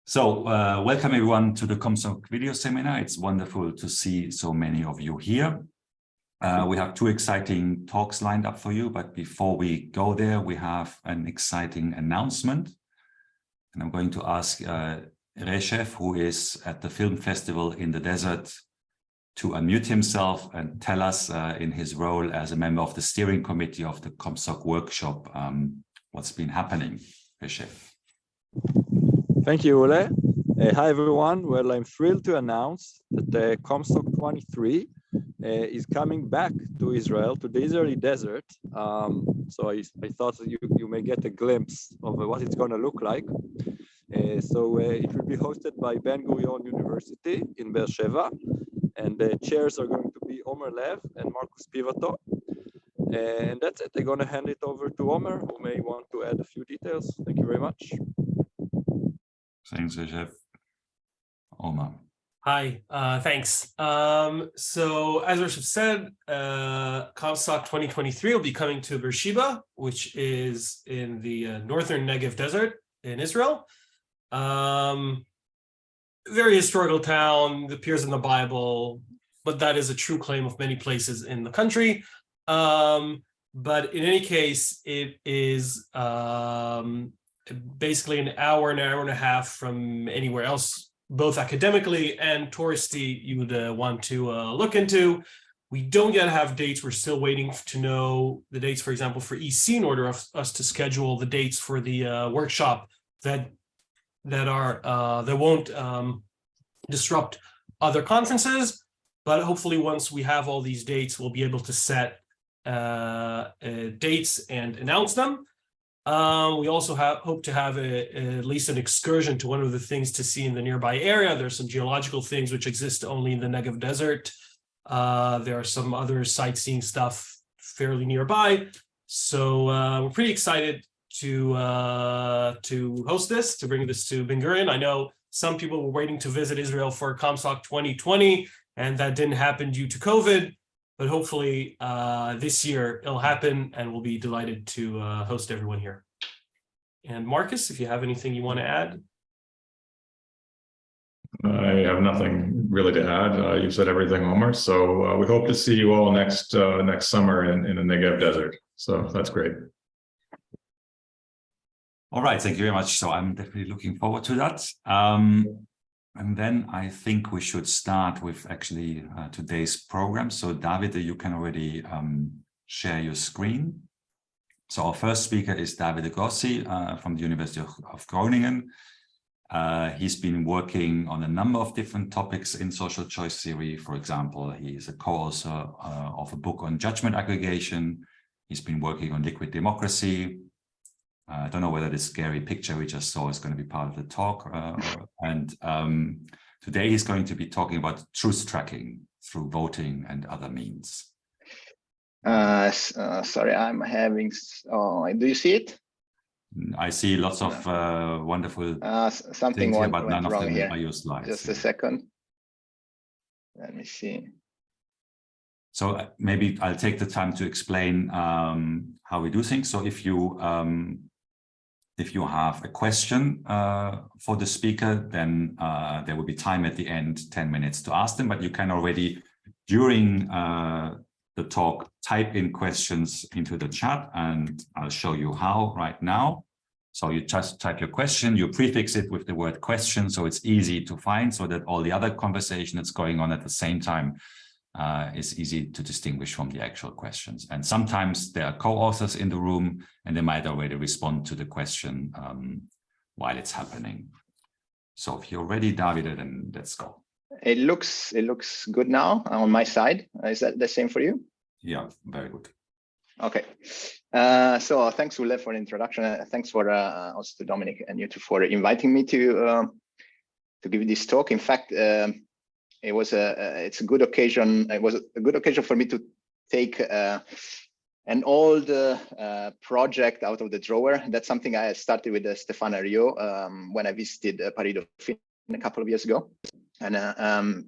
Welcome everyone to the COMSOC video seminar. It's wonderful to see so many of you here. We have two exciting talks lined up for you, but before we go there, we have an exciting announcement. And I'm going to ask Reshef, who is at the film festival in the desert, to unmute himself and tell us in his role as a member of the steering committee of the COMSOC workshop what's been happening. Reshef. Thank you, Ulle. Hi, everyone. Well, I'm thrilled to announce that the COMSOC'23 is coming back to Israel, to the Israeli desert. So I thought you may get a glimpse of what it's going to look like. It will be hosted by Ben-Gurion University in Be'er Sheva, and the chairs are going to be Omer Lev and Marcus Pivato. And that's it. I'm going to hand it over to Omer, who may want to add a few details. Thank you very much. Thanks, Reshef. Omar. Hi, thanks. So as Reshef said, COMSOC 2023 will be coming to Beersheba, which is in the northern Negev desert in Israel. Very historical town, that appears in the Bible, but that is a true claim of many places in the country. But in any case, it is basically an hour and a half from anywhere else, both academically and touristy, you would want to look into. We don't yet have dates. We're still waiting to know the dates, for example, for EC, in order of us to schedule the dates for the workshop that won't disrupt other conferences. But hopefully once we have all these dates, we'll be able to set dates and announce them. We also hope to have at least an excursion to one of the things to see in the nearby area. There's some geological things which exist only in the Negev desert. There are some other sightseeing stuff fairly nearby. So we're pretty excited to host this, to bring this to Ben Gurion. I know some people were waiting to visit Israel for COMSOC 2020, and that didn't happen due to COVID. But hopefully this year it'll happen, and we'll be delighted to host everyone here. And Marcus, if you have anything you want to add. I have nothing really to add. You've said everything, Omer. So we hope to see you all next summer in the Negev desert. So that's great. All right, thank you very much. So I'm definitely looking forward to that. And then I think we should start with actually today's program. So Davide, you can already share your screen. So our first speaker is Davide Grossi from the University of Groningen. He's been working on a number of different topics in social choice theory. For example, he is a co-author of a book on judgment aggregation. He's been working on liquid democracy. I don't know whether this scary picture we just saw is going to be part of the talk. Today he's going to be talking about truth tracking through voting and other means. Sorry, I'm having... do you see it? I see lots of wonderful something things here, but none of them here. are your slides. Just a second. Let me see. So maybe I'll take the time to explain how we do things. So if you have a question for the speaker, then there will be time at the end, 10 minutes to ask them, but you can already, during the talk, type in questions into the chat, and I'll show you how right now. So you just type your question, you prefix it with the word question, so it's easy to find, so that all the other conversation that's going on at the same time is easy to distinguish from the actual questions. And sometimes there are co-authors in the room, and they might already respond to the question while it's happening. So if you're ready, Davide, then let's go. It looks good now on my side. Is that the same for you? Yeah, very good. Okay. So thanks, Ulle, for the introduction. Thanks for also to Dominic and you two for inviting me to give this talk. In fact, it's a good occasion. It was a good occasion for me to take an old project out of the drawer. That's something I started with Stéphane Airiau when I visited Paris Dauphine a couple of years ago. And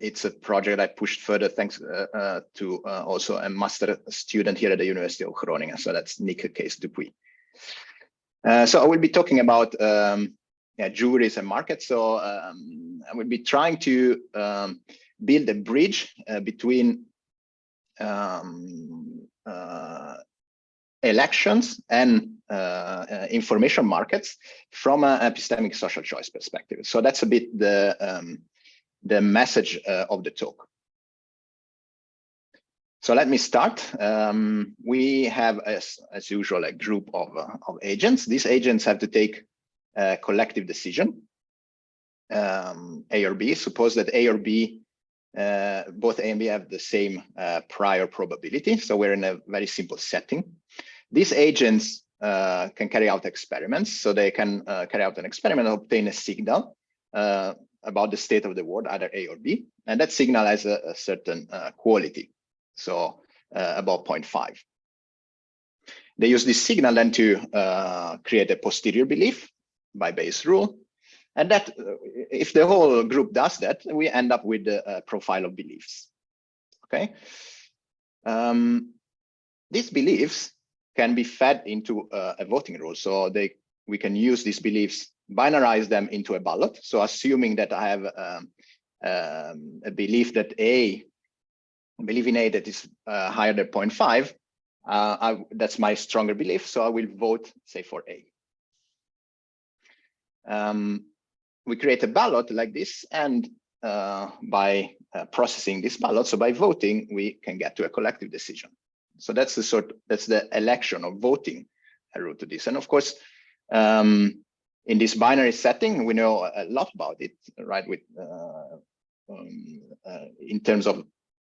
it's a project I pushed further thanks to also a master student here at the University of Groningen. So that's Kees Dupuis. So I will be talking about juries and markets. So I will be trying to build a bridge between elections and information markets from an epistemic social choice perspective. So that's a bit the message of the talk. So let me start. We have, as usual, a group of agents. These agents have to take a collective decision, A or B. Suppose that A or B, both A and B have the same prior probability. So we're in a very simple setting. These agents can carry out experiments. So they can carry out an experiment and obtain a signal about the state of the world, either A or B. And that signal has a certain quality. So about 0.5. They use this signal then to create a posterior belief by Bayes' rule. And that, if the whole group does that, we end up with a profile of beliefs. Okay. These beliefs can be fed into a voting rule. So we can use these beliefs, binarize them into a ballot. So assuming that I have a belief that believe in A that is higher than 0.5, that's my stronger belief. So I will vote, say, for A. We create a ballot like this, and by processing this ballot, so by voting, we can get to a collective decision. So that's the election or voting route to this. And of course, in this binary setting, we know a lot about it, right? With in terms of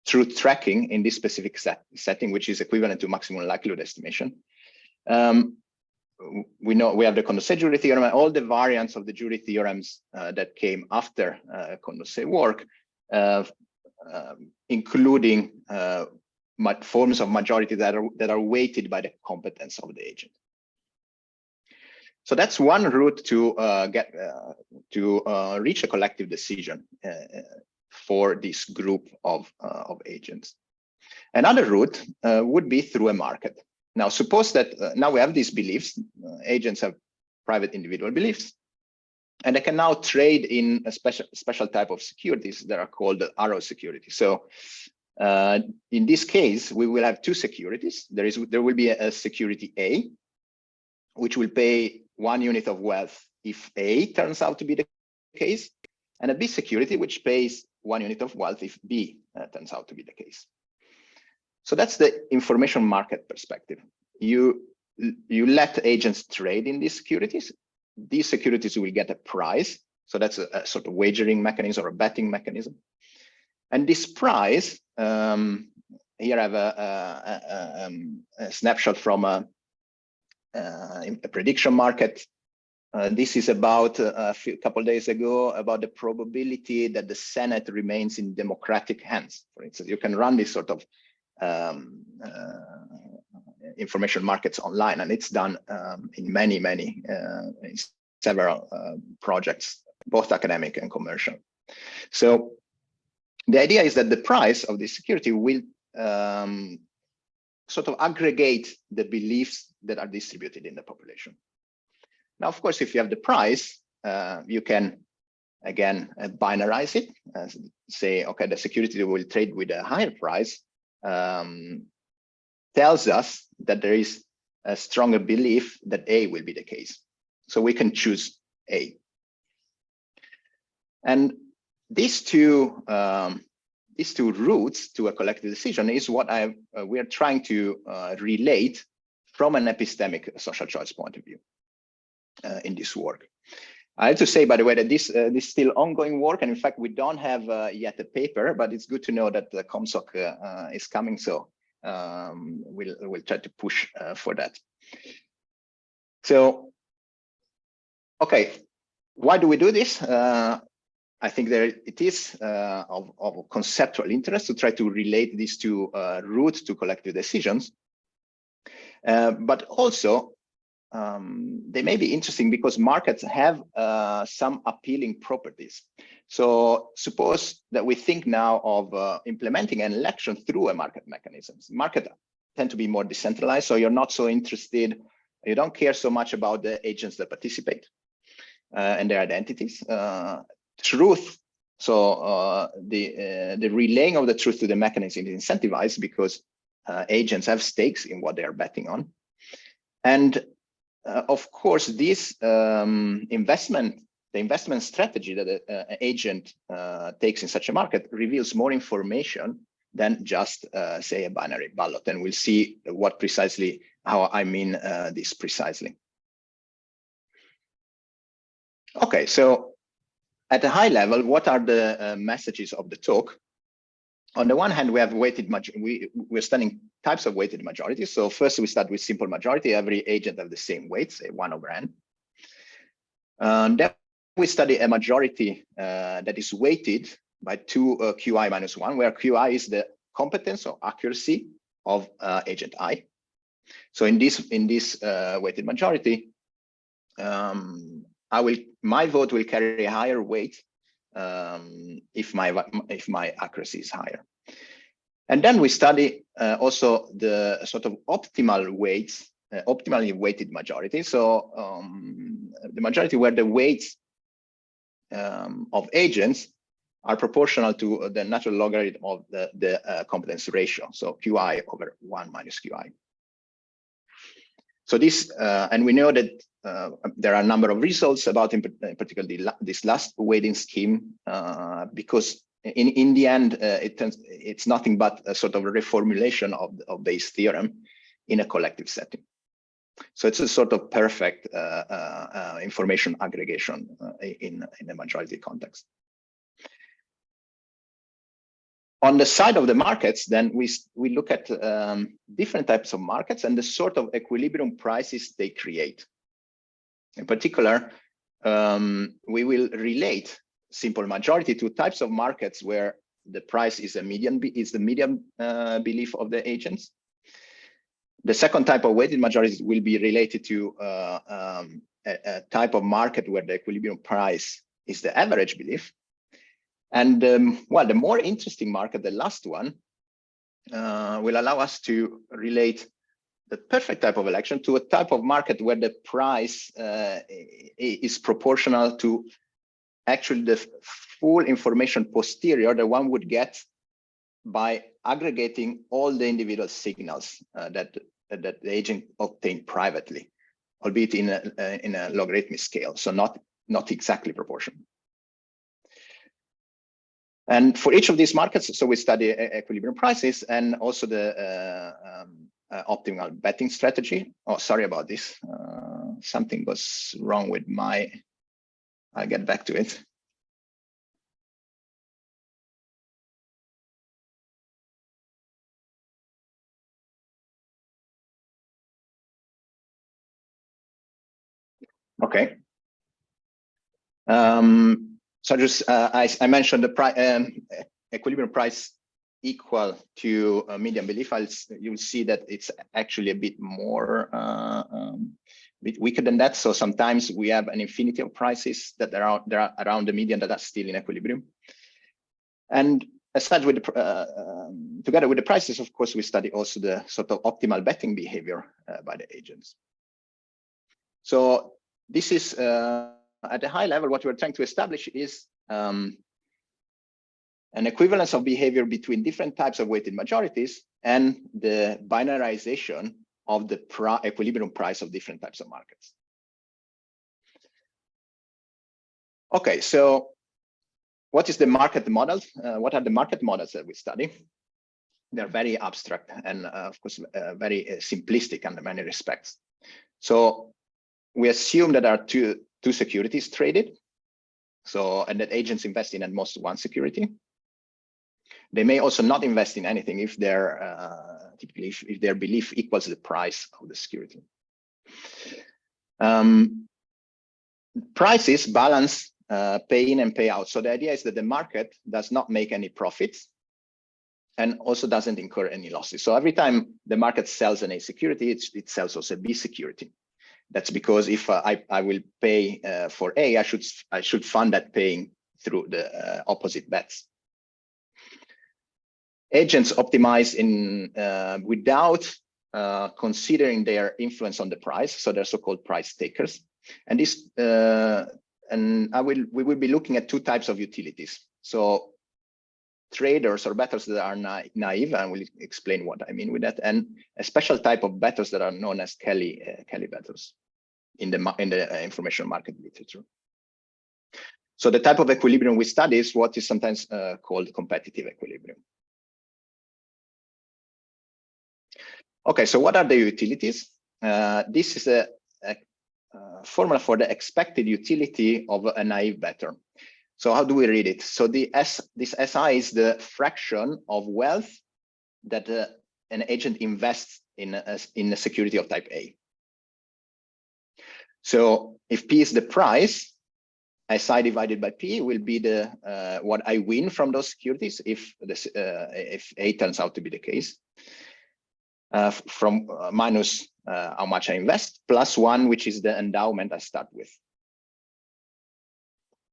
truth tracking in this specific setting, which is equivalent to maximum likelihood estimation. We know we have the Condorcet jury theorem and all the variants of the jury theorems that came after Condorcet work, including forms of majority that are weighted by the competence of the agent. So that's one route to reach a collective decision for this group of agents. Another route would be through a market. Now, suppose that now we have these beliefs. Agents have private individual beliefs, and they can now trade in a special type of securities that are called the Airiau securities. So in this case, we will have two securities. There will be a security A, which will pay 1 unit of wealth if A turns out to be the case, and a B security, which pays 1 unit of wealth if B turns out to be the case. So that's the information market perspective. You let agents trade in these securities. These securities will get a price. So that's a sort of wagering mechanism or a betting mechanism. And this price, here I have a snapshot from a prediction market. This is about a couple of days ago about the probability that the Senate remains in democratic hands. For instance, you can run this sort of information markets online, and it's done in in several projects, both academic and commercial. So the idea is that the price of this security will sort of aggregate the beliefs that are distributed in the population. Now, of course, if you have the price, you can again binarize it, say, okay, the security will trade with a higher price tells us that there is a stronger belief that A will be the case. So we can choose A. And these two routes to a collective decision is what we are trying to relate from an epistemic social choice point of view in this work. I have to say, by the way, that this is still ongoing work, and in fact, we don't have yet a paper, but it's good to know that the COMSOC is coming, so we'll try to push for that. So, okay, why do we do this? I think it is of conceptual interest to try to relate these two routes to collective decisions, but also they may be interesting because markets have some appealing properties. So suppose that we think now of implementing an election through a market mechanism. Markets tend to be more decentralized, so you're not so interested, you don't care so much about the agents that participate. and their identities. Truth, so the relaying of the truth to the mechanism is incentivized because agents have stakes in what they are betting on. And of course, this the investment strategy that an agent takes in such a market reveals more information than just say a binary ballot. And we'll see what precisely, how I mean this precisely. Okay, so at a high level, what are the messages of the talk? On the one hand, we have weighted we're studying types of weighted majority. So first we start with simple majority. Every agent have the same weight, say 1/n. Then we study a majority that is weighted by 2 QI minus 1, where QI is the competence or accuracy of agent I. So in this weighted majority, my vote will carry a higher weight if my accuracy is higher. And then we study also the sort of optimal weights, optimally weighted majority. So the majority where the weights of agents are proportional to the natural logarithm of the competence ratio. So QI over 1 minus QI. So this, and we know that there are a number of results about, in particular, this last weighting scheme, because in the end, it's nothing but a sort of a reformulation of Bayes' theorem in a collective setting. So it's a sort of perfect information aggregation in a majority context. On the side of the markets, then we look at different types of markets and the sort of equilibrium prices they create. In particular, we will relate simple majority to types of markets where the price is the median belief of the agents. The second type of weighted majorities will be related to a type of market where the equilibrium price is the average belief. And well, the more interesting market, the last one, will allow us to relate the perfect type of election to a type of market where the price is proportional to actually the full information posterior that one would get by aggregating all the individual signals that the agent obtained privately, albeit in a logarithmic scale, so not exactly proportional. And for each of these markets, so we study equilibrium prices and also the optimal betting strategy. Oh, sorry about this. Something was wrong with my, I'll get back to it. Okay. So just I mentioned the equilibrium price equal to median belief. You'll see that it's actually a bit more, bit weaker than that. So sometimes we have an infinity of prices that are around the median that are still in equilibrium. And as such, with together with the prices, of course, we study also the sort of optimal betting behavior by the agents. So this is at a high level, what we're trying to establish is an equivalence of behavior between different types of weighted majorities and the binarization of the equilibrium price of different types of markets. Okay, so what is the market model? What are the market models that we study? They're very abstract and, of course, very simplistic in many respects. So we assume that there are two securities traded, so and that agents invest in at most one security. They may also not invest in anything if their typically if their belief equals the price of the security. Prices balance pay in and pay out. So the idea is that the market does not make any profits and also doesn't incur any losses. So every time the market sells an A security, it sells also a B security. That's because if I will pay for A, I should fund that paying through the opposite bets. Agents optimize in without considering their influence on the price, so they're so-called price takers. And this and we will be looking at two types of utilities. So traders or bettors that are naive, and we'll explain what I mean with that, and a special type of bettors that are known as Kelly bettors in the information market literature. So the type of equilibrium we study is what is sometimes called competitive equilibrium. Okay, so what are the utilities? This is a formula for the expected utility of a naive bettor. So how do we read it? So this SI is the fraction of wealth that an agent invests in a security of type A. So if P is the price, SI divided by P will be the what I win from those securities if A turns out to be the case. From minus how much I invest, plus 1, which is the endowment I start with.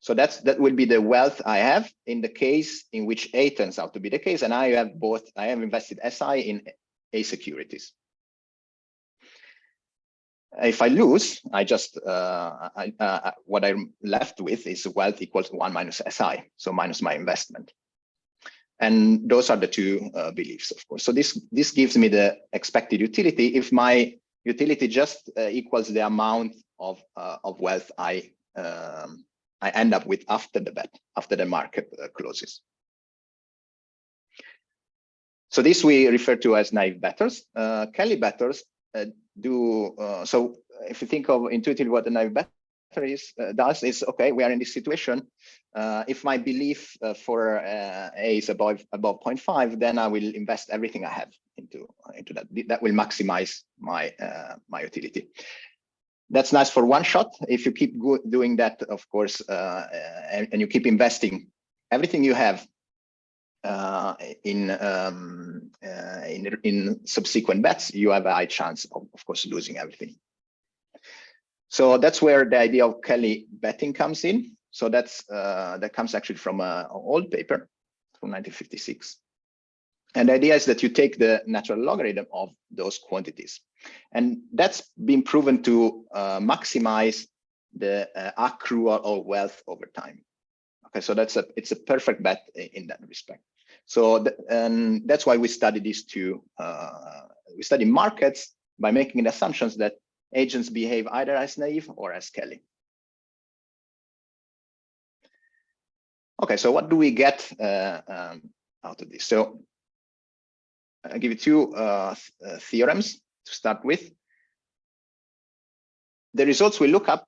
So that will be the wealth I have in the case in which A turns out to be the case, and I have invested SI in A securities. If I lose, I just what I'm left with is wealth equals 1 minus SI, so minus my investment. And those are the two beliefs, of course. So this gives me the expected utility if my utility just equals the amount of wealth I end up with after the bet, after the market closes. So this we refer to as naive bettors. Kelly bettors do so. If you think of intuitively what a naive bettor does is, okay, we are in this situation. If my belief for A is above 0.5, then I will invest everything I have into that. That will maximize my my utility. That's nice for one shot. If you keep doing that, of course, and you keep investing everything you have in subsequent bets, you have a high chance of course, losing everything. So that's where the idea of Kelly betting comes in. So that comes actually from an old paper from 1956. And the idea is that you take the natural logarithm of those quantities. And that's been proven to maximize the accrual of wealth over time. Okay, so it's a perfect bet in that respect. So and that's why we study these two. We study markets by making the assumptions that agents behave either as naive or as Kelly. Okay, so what do we get out of this? So I'll give you two theorems to start with. The results we look at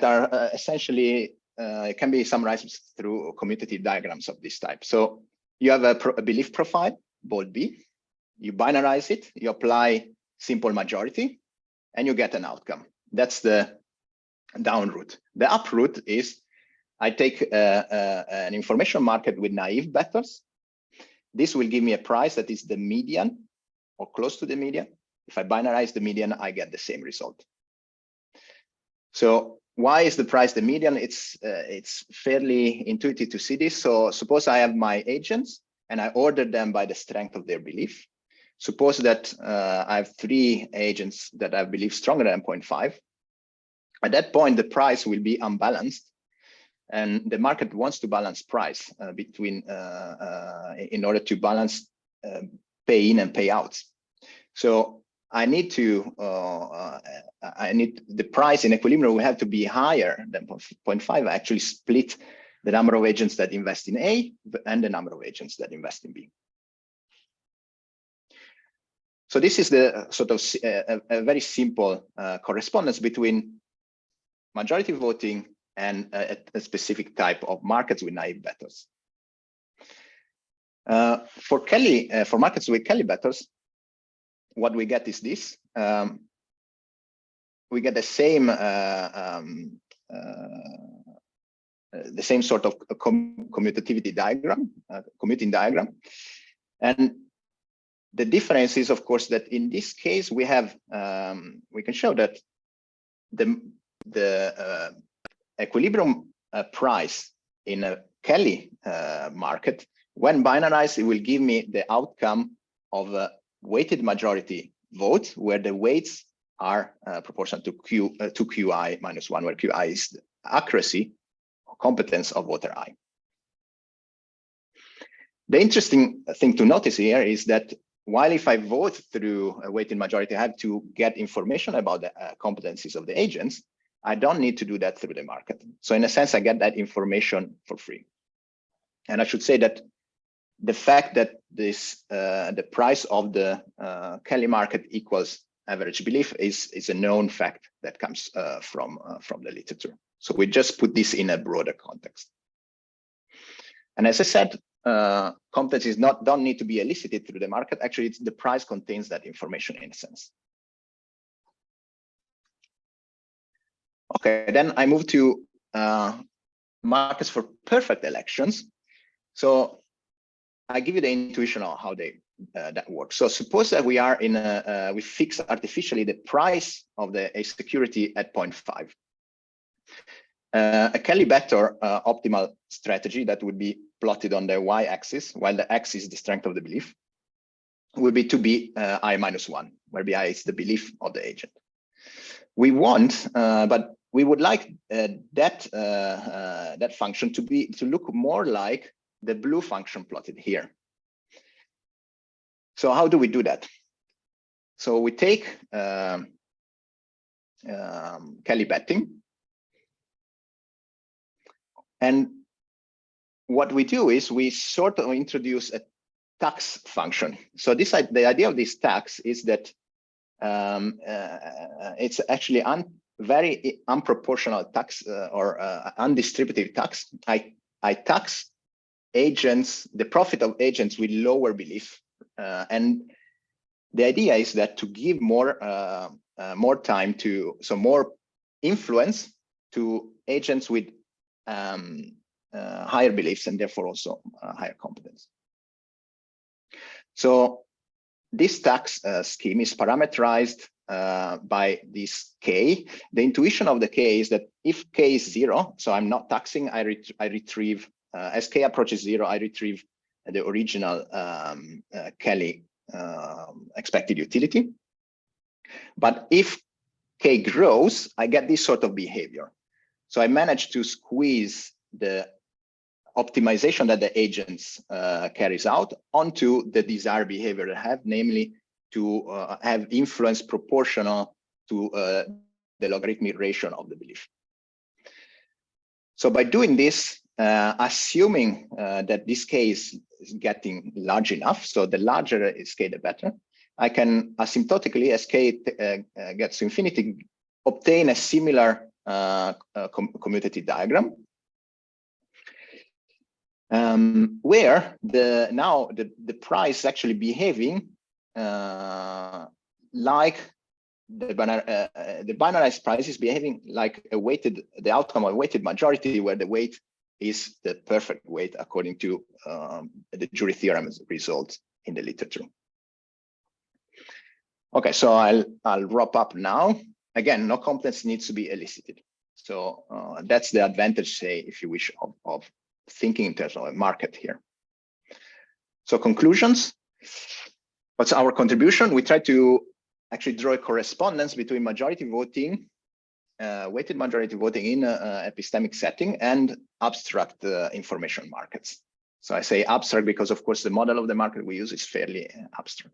are essentially it can be summarized through commutative diagrams of this type. So you have a belief profile, bold B. You binarize it. You apply simple majority, and you get an outcome. That's the down route. The up route is I take an information market with naive bettors. This will give me a price that is the median or close to the median. If I binarize the median, I get the same result. So why is the price the median? It's fairly intuitive to see this. So suppose I have my agents and I order them by the strength of their belief. Suppose that I have 3 agents that I believe stronger than 0.5. At that point, the price will be unbalanced. And the market wants to balance price between in order to balance pay in and pay out. So I need the price in equilibrium will have to be higher than 0.5. I actually split the number of agents that invest in A and the number of agents that invest in B. So this is the sort of a very simple correspondence between majority voting and a specific type of markets with naive bettors. For markets with Kelly bettors, what we get is this. We get the same sort of commutativity diagram, commuting diagram. And the difference is, of course, that in this case we have we can show that the equilibrium price in a Kelly market, when binarized, it will give me the outcome of a weighted majority vote, where the weights are proportional to QI minus 1, where QI is accuracy or competence of voter I. The interesting thing to notice here is that while if I vote through a weighted majority, I have to get information about the competencies of the agents, I don't need to do that through the market. So in a sense, I get that information for free. And I should say that the fact that this the price of the Kelly market equals average belief is a known fact that comes from the literature. So we just put this in a broader context. And as I said, competencies don't need to be elicited through the market. Actually, the price contains that information in a sense. Okay, then I move to markets for perfect elections. So I give you the intuition on how that works. So suppose that we are in we fix artificially the price of a security at 0.5. A Kelly vector optimal strategy that would be plotted on the y-axis, while the x is the strength of the belief, would be to be I minus 1, where bi is the belief of the agent. We want, but we would like that function to look more like the blue function plotted here. So how do we do that? So we take Kelly betting, and what we do is we sort of introduce a tax function. So the idea of this tax is that it's actually very unproportional tax or undistributive tax. I tax agents, the profit of agents with lower belief, and the idea is that to give more time to, so more influence to agents with higher beliefs and therefore also higher competence. So this tax scheme is parameterized by this K. The intuition of the K is that if K is 0, so I'm not taxing, I retrieve, as K approaches 0, I retrieve the original Kelly expected utility. But if K grows, I get this sort of behavior. So I manage to squeeze the optimization that the agents carries out onto the desired behavior they have, namely to have influence proportional to the logarithmic ratio of the belief. So by doing this, assuming that this K is getting large enough, so the larger is K, the better, I can asymptotically, as K gets to infinity, obtain a similar commutative diagram, where the price is actually behaving like the binarized price is behaving like the outcome of a weighted majority, where the weight is the perfect weight according to the jury theorem's results in the literature. Okay, so I'll wrap up now. Again, no competence needs to be elicited. So that's the advantage, say, if you wish, of thinking in terms of a market here. So conclusions. What's our contribution? We try to actually draw a correspondence between majority voting, weighted majority voting in an epistemic setting, and abstract information markets. So I say abstract because, of course, the model of the market we use is fairly abstract.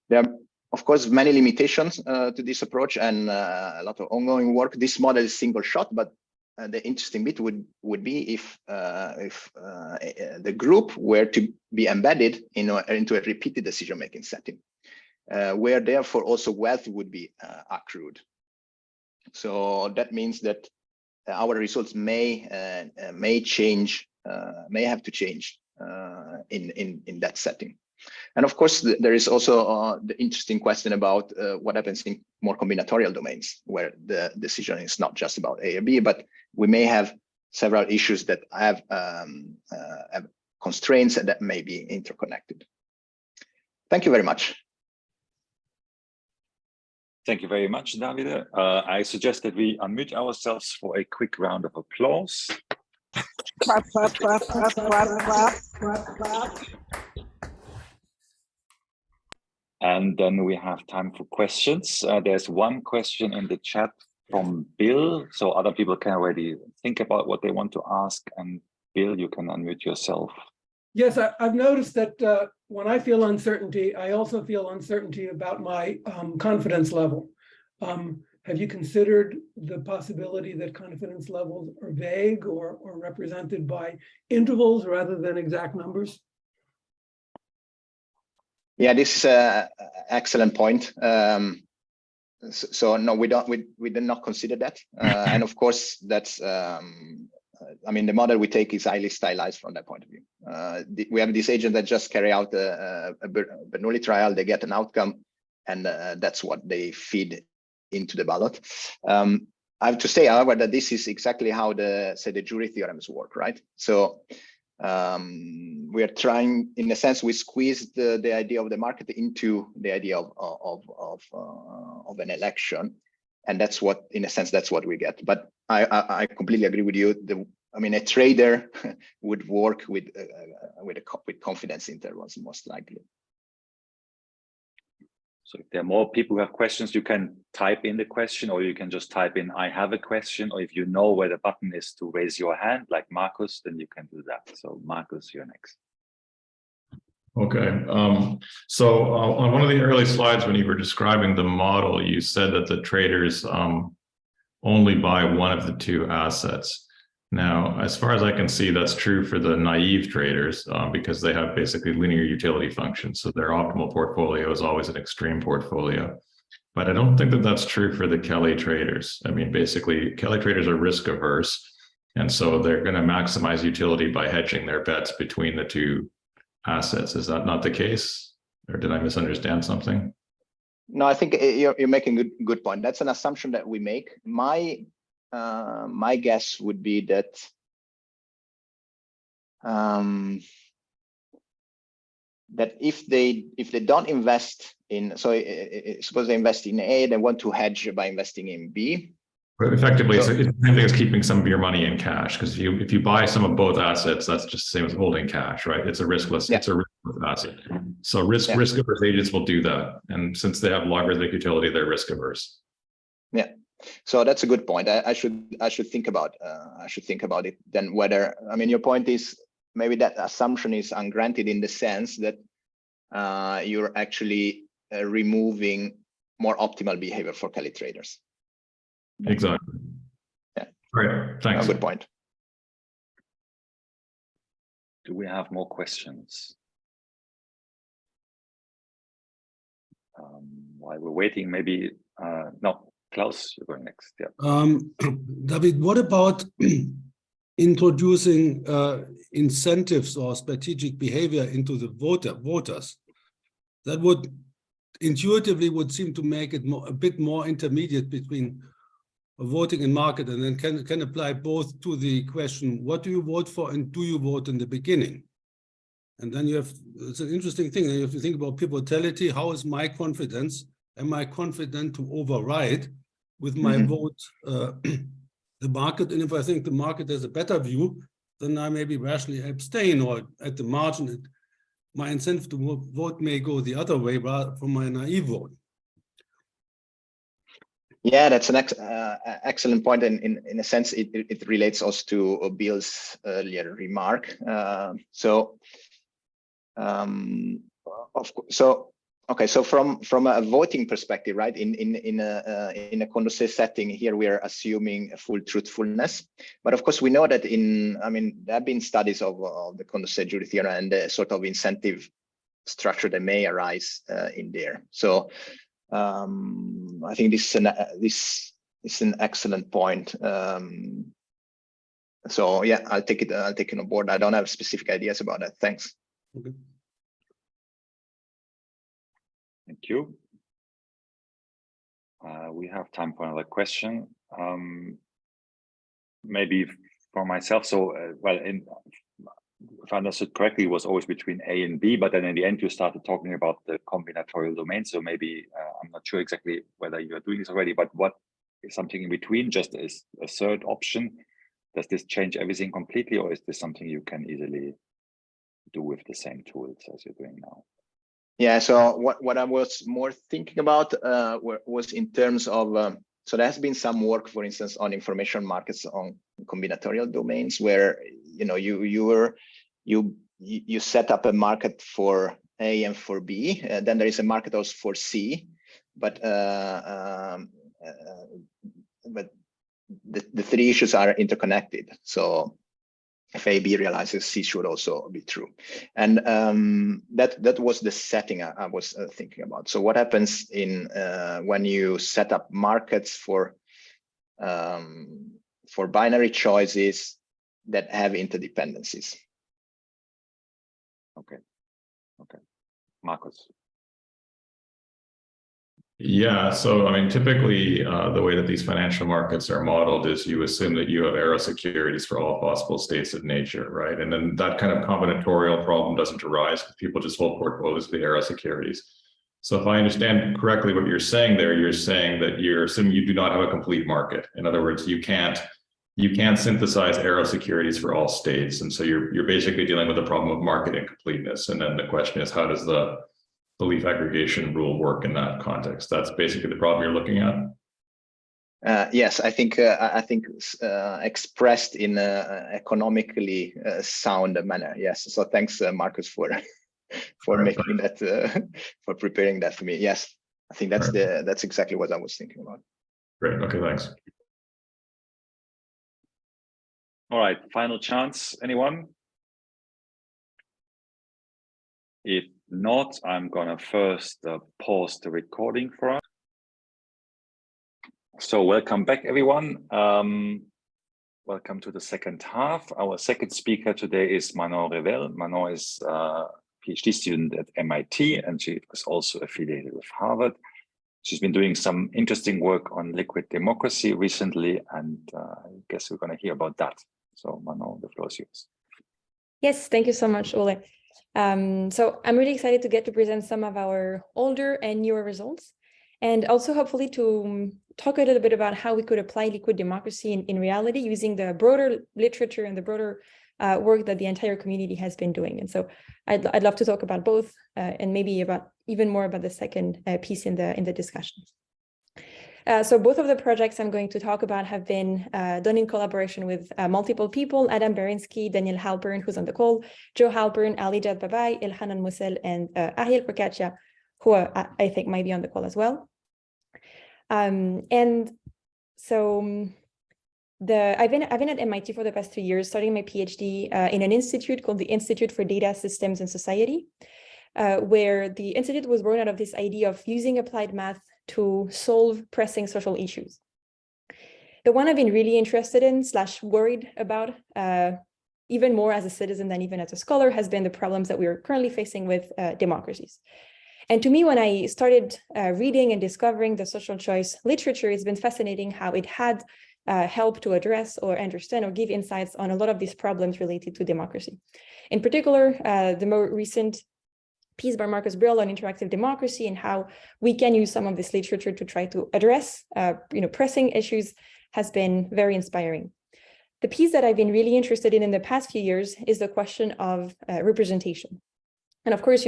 There are, of course, many limitations to this approach and a lot of ongoing work. This model is single shot, but the interesting bit would be if the group were to be embedded into a repeated decision-making setting, where therefore also wealth would be accrued. So that means that our results may change, may have to change in that setting. And of course, there is also the interesting question about what happens in more combinatorial domains, where the decision is not just about A or B, but we may have several issues that have constraints that may be interconnected. Thank you very much. Thank you very much, Davide. I suggest that we unmute ourselves for a quick round of applause. Clap, clap, clap, clap, clap, clap, clap, clap. And then we have time for questions. There's one question in the chat from Bill, so other people can already think about what they want to ask. And Bill, you can unmute yourself. Yes, I've noticed that when I feel uncertainty, I also feel uncertainty about my confidence level. Have you considered the possibility that confidence levels are vague or represented by intervals rather than exact numbers? Yeah, this is an excellent point. So no, we did not consider that. And of course, that's, I mean, the model we take is highly stylized from that point of view. We have this agent that just carry out a Bernoulli trial, they get an outcome, and that's what they feed into the ballot. I have to say, however, that this is exactly how the jury theorems work, right? So we are trying, in a sense, we squeeze the idea of the market into the idea of an election, and that's what, in a sense, that's what we get. But I completely agree with you. I mean, a trader would work with confidence intervals most likely. So if there are more people who have questions, you can type in the question, or you can just type in, I have a question, or if you know where the button is to raise your hand, like Marcus, then you can do that. So Marcus, you're next. Okay. So on one of the early slides, when you were describing the model, you said that the traders only buy one of the two assets. Now, as far as I can see, that's true for the naive traders because they have basically linear utility functions. So their optimal portfolio is always an extreme portfolio. But I don't think that that's true for the Kelly traders. I mean, basically, Kelly traders are risk averse. And so they're going to maximize utility by hedging their bets between the two assets. Is that not the case? Or did I misunderstand something? No, I think you're making a good point. That's an assumption that we make. My guess would be that that if they don't invest in, so suppose they invest in A, they want to hedge by investing in B. But effectively, so it's the same thing as keeping some of your money in cash, because if you buy some of both assets, that's just the same as holding cash, right? It's a riskless, it's a riskless asset. So risk averse agents will do that, and since they have logarithmic utility, they're risk averse. Yeah. So that's a good point. I should think about it then. Whether, I mean, your point is maybe that assumption is ungranted in the sense that you're actually removing more optimal behavior for Kelly traders. Exactly. Yeah. All right. Thanks. Good point. Do we have more questions? While we're waiting, maybe no. Klaus, you're going next. Yeah. David, what about introducing incentives or strategic behavior into the voters? That would intuitively seem to make it a bit more intermediate between voting and market, and then can apply both to the question, what do you vote for and do you vote in the beginning? And then you have, it's an interesting thing, you have to think about pivotality. How is my confidence? Am I confident to override with my vote the market? And if I think the market has a better view, then I maybe rationally abstain, or at the margin, my incentive to vote may go the other way rather from my naive vote. Yeah, that's an excellent point. And in a sense, it relates also to Bill's earlier remark. Okay, so from a voting perspective, right? In a Condorcet setting here, we are assuming a full truthfulness. But of course, we know that there have been studies of the Condorcet jury theorem and the sort of incentive structure that may arise in there. So I think this is an excellent point. So yeah, I'll take it on board. I don't have specific ideas about that. Thanks. Okay. Thank you. We have time for another question. Maybe for myself. So, well, if I understood correctly, it was always between A and B, but then in the end, you started talking about the combinatorial domain. So maybe I'm not sure exactly whether you are doing this already, but what is something in between, just as a third option? Does this change everything completely, or is this something you can easily do with the same tools as you're doing now? Yeah, so what I was more thinking about was in terms of So there has been some work, for instance, on information markets on combinatorial domains, where you set up a market for A and for B, then there is a market also for C, but the three issues are interconnected. So if A, B realizes, C should also be true. And that was the setting I was thinking about. So what happens in when you set up markets for binary choices that have interdependencies? Okay. Marcus. Yeah, so I mean, typically the way that these financial markets are modeled is you assume that you have Airiau securities for all possible states of nature, right? And then that kind of combinatorial problem doesn't arise because people just hold portfolios of the Airiau securities. So if I understand correctly what you're saying there, you're saying that you're assuming you do not have a complete market. In other words, you can't synthesize Airiau securities for all states. And so you're basically dealing with the problem of market incompleteness. And then the question is, how does the belief aggregation rule work in that context? That's basically the problem you're looking at. Yes, I think expressed in an economically sound manner. Yes. So thanks, Marcus, for making that for preparing that for me. Yes, I think that's exactly what I was thinking about. Great. Okay. Thanks. All right. Final chance. Anyone? If not, I'm gonna first pause the recording for us. So welcome back, everyone. Welcome to the second half. Our second speaker today is Manon Revel. Manon is a PhD student at MIT, and she was also affiliated with Harvard. She's been doing some interesting work on liquid democracy recently, and I guess we're gonna hear about that. So Manon, the floor is yours. Yes, thank you so much, Ulle. So I'm really excited to get to present some of our older and newer results, and also hopefully to talk a little bit about how we could apply liquid democracy in reality using the broader literature and the broader work that the entire community has been doing. And so I'd love to talk about both and maybe about even more about the second piece in the discussion. So both of the projects I'm going to talk about have been done in collaboration with multiple people: Adam Berinsky, Daniel Halpern, who's on the call, Joe Halpern, Alijat Babai, Elhanan Moussel, and Ariel Procaccia, who I think might be on the call as well. And so I've been at MIT for the past 3 years, starting my PhD in an institute called the Institute for Data Systems and Society, where the institute was born out of this idea of using applied math to solve pressing social issues. The one I've been really interested in / worried about, even more as a citizen than even as a scholar, has been the problems that we are currently facing with democracies. And to me, when I started reading and discovering the social choice literature, it's been fascinating how it had helped to address or understand or give insights on a lot of these problems related to democracy. In particular, the more recent piece by Marcus Brill on interactive democracy and how we can use some of this literature to try to address pressing issues has been very inspiring. The piece that I've been really interested in the past few years is the question of representation. And of course,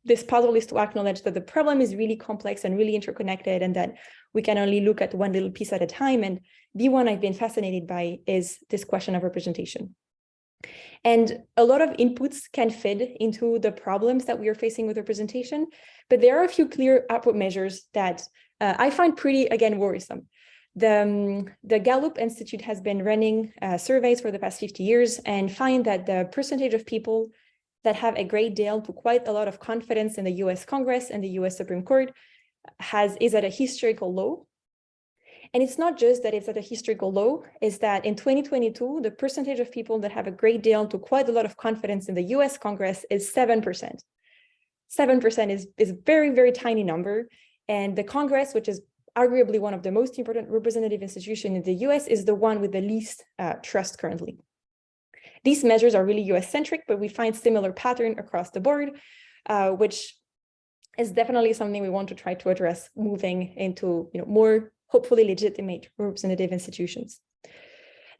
this puzzle is to acknowledge that the problem is really complex and really interconnected, and that we can only look at one little piece at a time. And the one I've been fascinated by is this question of representation. And a lot of inputs can fit into the problems that we are facing with representation, but there are a few clear output measures that I find pretty, again, worrisome. The Gallup Institute has been running surveys for the past 50 years and find that the percentage of people that have a great deal to quite a lot of confidence in the US Congress and the US Supreme Court is at a historical low. And it's not just that it's at a historical low, is that in 2022, the percentage of people that have a great deal to quite a lot of confidence in the US Congress is 7%. 7% is a very, very tiny number. And the Congress, which is arguably one of the most important representative institutions in the US, is the one with the least trust currently. These measures are really US-centric, but we find similar pattern across the board, which is definitely something we want to try to address moving into more hopefully legitimate representative institutions.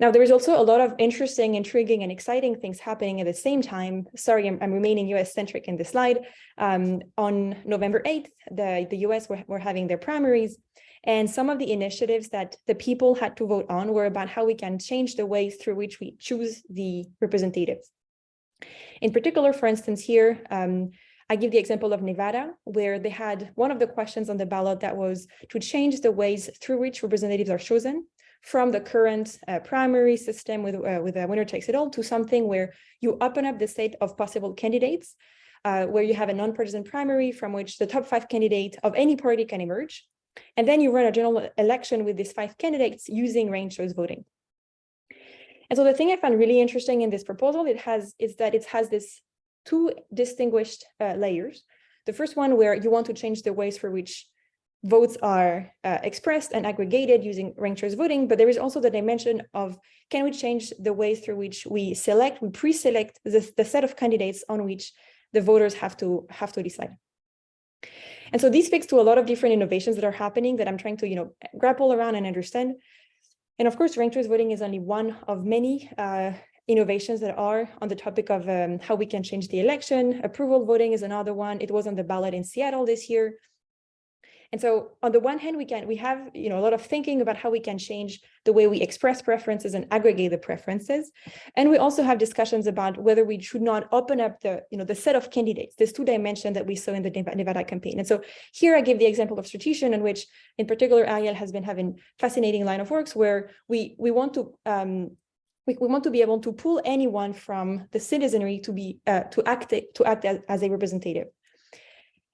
Now, there is also a lot of interesting, intriguing, and exciting things happening at the same time. Sorry, I'm remaining US-centric in this slide. On November 8th, the US were having their primaries, and some of the initiatives that the people had to vote on were about how we can change the ways through which we choose the representatives. In particular, for instance, here, I give the example of Nevada, where they had one of the questions on the ballot that was to change the ways through which representatives are chosen from the current primary system with a winner takes it all to something where you open up the set of possible candidates, where you have a nonpartisan primary from which the top 5 candidates of any party can emerge. And then you run a general election with these 5 candidates using ranked choice voting. And so the thing I found really interesting in this proposal is that it has this 2 distinguished layers. The first one where you want to change the ways for which votes are expressed and aggregated using ranked choice voting, but there is also the dimension of, can we change the ways through which we pre-select the set of candidates on which the voters have to decide. And so this speaks to a lot of different innovations that are happening that I'm trying to grapple around and understand. And of course, ranked choice voting is only one of many innovations that are on the topic of how we can change the election. Approval voting is another one. It was on the ballot in Seattle this year. And so on the one hand, we have a lot of thinking about how we can change the way we express preferences and aggregate the preferences. And we also have discussions about whether we should not open up the set of candidates, this 2 dimension that we saw in the Nevada campaign. And so here I give the example of Strategian, in which in particular Airiau has been having fascinating line of works where we want to be able to pull anyone from the citizenry to act as a representative.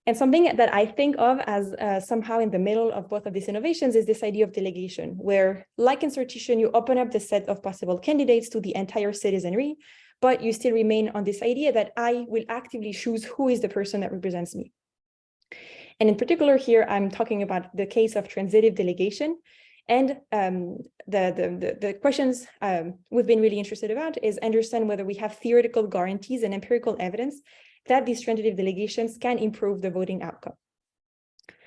And something that I think of as somehow in the middle of both of these innovations is this idea of delegation, where, like in Strategian, you open up the set of possible candidates to the entire citizenry, but you still remain on this idea that I will actively choose who is the person that represents me. And in particular here, I'm talking about the case of transitive delegation. And the questions we've been really interested about is understand whether we have theoretical guarantees and empirical evidence that these transitive delegations can improve the voting outcome.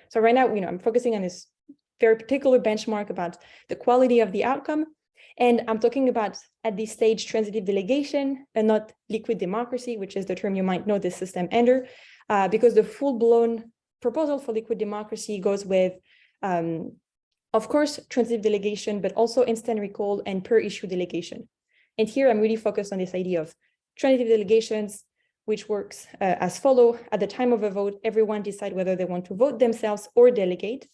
So right now, I'm focusing on this very particular benchmark about the quality of the outcome. And I'm talking about, at this stage, transitive delegation and not liquid democracy, which is the term you might know this system under, because the full-blown proposal for liquid democracy goes with, of course, transitive delegation, but also instant recall and per-issue delegation. And here I'm really focused on this idea of transitive delegations, which works as follow. At the time of a vote, everyone decide whether they want to vote themselves or delegate.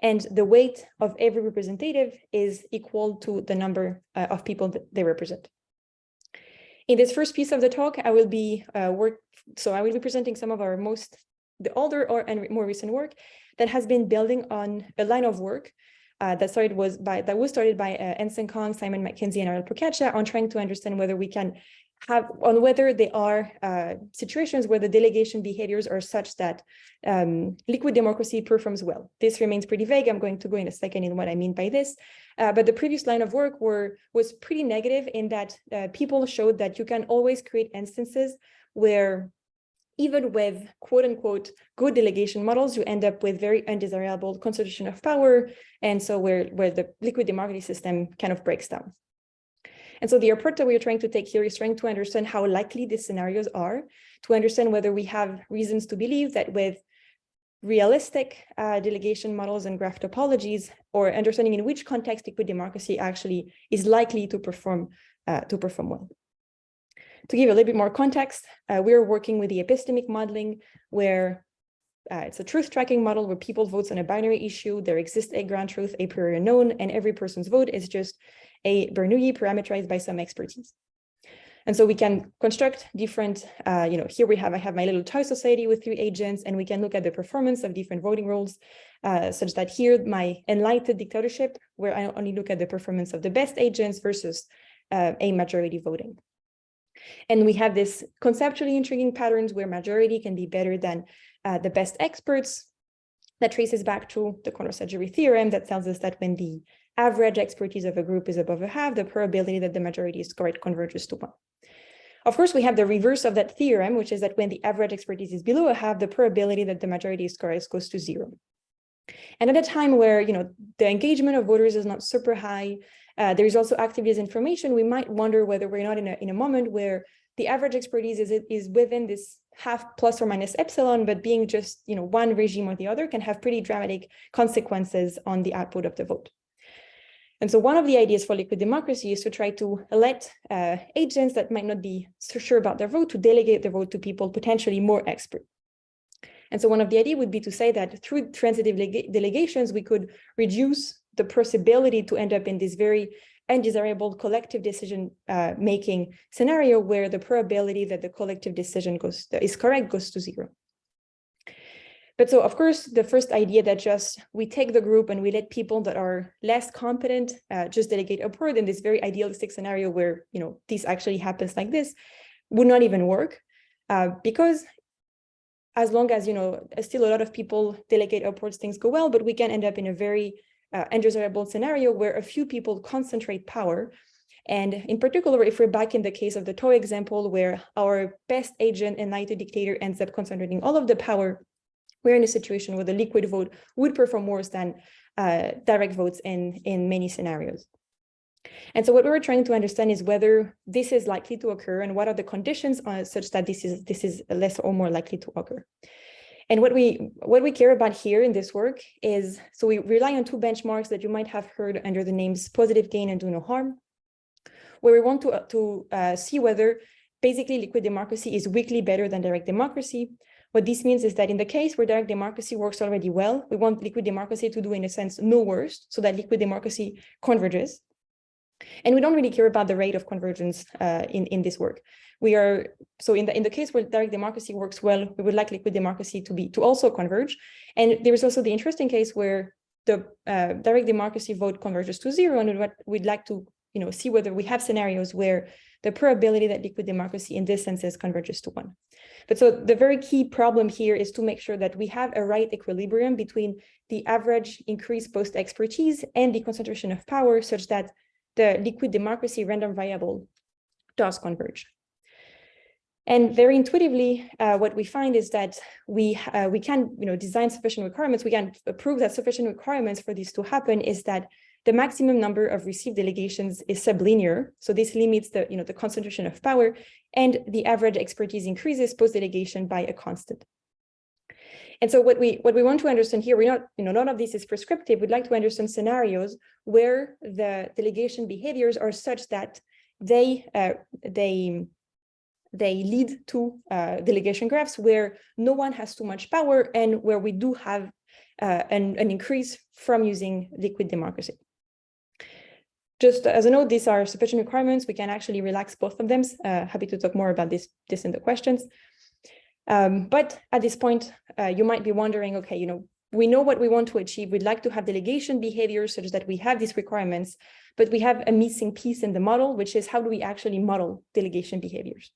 And the weight of every representative is equal to the number of people that they represent. In this first piece of the talk, I will be presenting some of our the older and more recent work that has been building on a line of work that was started by Ensign Kong, Simon McKenzie, and Airiau Procaccia on trying to understand whether we can whether there are situations where the delegation behaviors are such that liquid democracy performs well. This remains pretty vague. I'm going to go in a second in what I mean by this. But the previous line of work was pretty negative in that people showed that you can always create instances where even with quote unquote good delegation models, you end up with very undesirable concentration of power. And so where the liquid democracy system kind of breaks down. And so the approach that we are trying to take here is trying to understand how likely these scenarios are, to understand whether we have reasons to believe that with realistic delegation models and graph topologies, or understanding in which context liquid democracy actually is likely to perform well. To give a little bit more context, we're working with the epistemic modeling, where it's a truth tracking model where people vote on a binary issue. There exists a ground truth, a priori unknown, and every person's vote is just a Bernoulli parameterized by some expertise. And so we can construct different, here I have my little toy society with 3 agents, and we can look at the performance of different voting roles, such that here my enlightened dictatorship, where I only look at the performance of the best agents versus a majority voting. And we have this conceptually intriguing patterns where majority can be better than the best experts. That traces back to the Condorcet jury theorem that tells us that when the average expertise of a group is above a half, the probability that the majority is correct converges to 1. Of course, we have the reverse of that theorem, which is that when the average expertise is below a half, the probability that the majority is correct goes to 0. And at a time where the engagement of voters is not super high, There is also activist information. We might wonder whether we're not in a moment where the average expertise is within this half plus or minus epsilon, but being just one regime or the other can have pretty dramatic consequences on the output of the vote. And so one of the ideas for liquid democracy is to try to let agents that might not be so sure about their vote to delegate their vote to people potentially more expert. And so one of the ideas would be to say that through transitive delegations, we could reduce the possibility to end up in this very undesirable collective decision making scenario where the probability that the collective decision is correct goes to 0. But so, of course, the first idea that just we take the group and we let people that are less competent just delegate upward in this very idealistic scenario where this actually happens like this would not even work because as long as still a lot of people delegate upwards, things go well, but we can end up in a very undesirable scenario where a few people concentrate power. And in particular, if we're back in the case of the toy example, where our best agent and knighted dictator ends up concentrating all of the power, we're in a situation where the liquid vote would perform worse than direct votes in many scenarios. And so what we were trying to understand is whether this is likely to occur and what are the conditions such that this is less or more likely to occur. And what we care about here in this work is, so we rely on 2 benchmarks that you might have heard under the names positive gain and do no harm, where we want to see whether basically liquid democracy is weakly better than direct democracy. What this means is that in the case where direct democracy works already well, we want liquid democracy to do, in a sense, no worse, so that liquid democracy converges. And we don't really care about the rate of convergence in this work. So in the case where direct democracy works well, we would like liquid democracy to also converge. And there is also the interesting case where the direct democracy vote converges to 0, and what we'd like to see whether we have scenarios where the probability that liquid democracy in this sense converges to 1. But so the very key problem here is to make sure that we have a right equilibrium between the average increase post-expertise and the concentration of power such that the liquid democracy random variable does converge. And very intuitively, what we find is that we can design sufficient requirements. We can prove that sufficient requirements for this to happen is that the maximum number of received delegations is sublinear. So this limits the concentration of power, and the average expertise increases post-delegation by a constant. And so what we want to understand here, we're not, none of this is prescriptive. We'd like to understand scenarios where the delegation behaviors are such that they lead to delegation graphs where no one has too much power and where we do have an increase from using liquid democracy. Just as a note, these are sufficient requirements. We can actually relax both of them. Happy to talk more about this in the questions. But at this point, you might be wondering, okay, we know what we want to achieve. We'd like to have delegation behavior such that we have these requirements, but we have a missing piece in the model, which is how do we actually model delegation behaviors?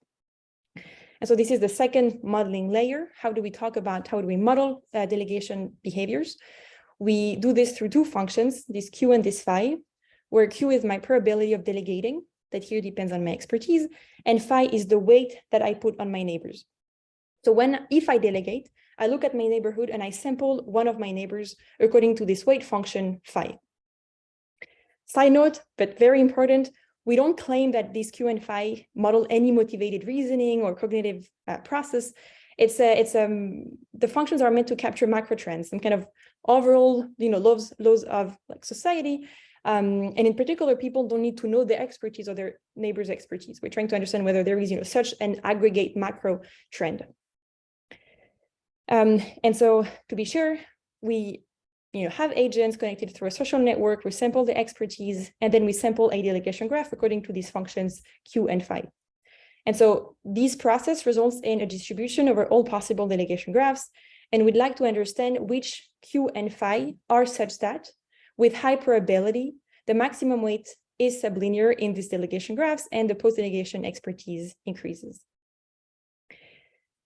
And so this is the second modeling layer. How do we model delegation behaviors? We do this through 2 functions, this Q and this phi, where Q is my probability of delegating, that here depends on my expertise, and phi is the weight that I put on my neighbors. So if I delegate, I look at my neighborhood and I sample one of my neighbors according to this weight function phi. Side note, but very important, we don't claim that these Q and phi model any motivated reasoning or cognitive process. The functions are meant to capture macro trends and kind of overall, laws of society. And in particular, people don't need to know their expertise or their neighbor's expertise. We're trying to understand whether there is, such an aggregate macro trend. And so to be sure, we have agents connected through a social network, we sample the expertise, and then we sample a delegation graph according to these functions Q and phi. And so this process results in a distribution over all possible delegation graphs, and we'd like to understand which Q and phi are such that, with high probability, the maximum weight is sublinear in these delegation graphs and the post-delegation expertise increases.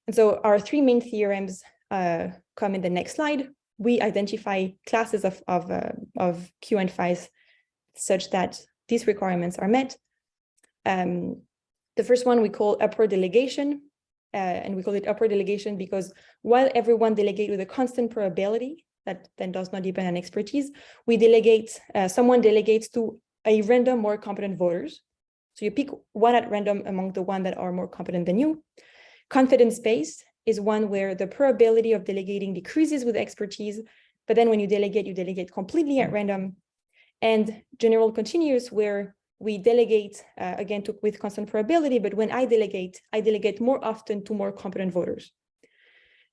And so our 3 main theorems come in the next slide. We identify classes of Q and phi's such that these requirements are met. The first one we call upward delegation, and we call it upward delegation because while everyone delegates with a constant probability that then does not depend on expertise, we delegate, someone delegates to a random more competent voters. So you pick one at random among the one that are more competent than you. Confidence-based is one where the probability of delegating decreases with expertise, but then when you delegate completely at random. And general continuous, where we delegate, again, with constant probability, but when I delegate more often to more competent voters.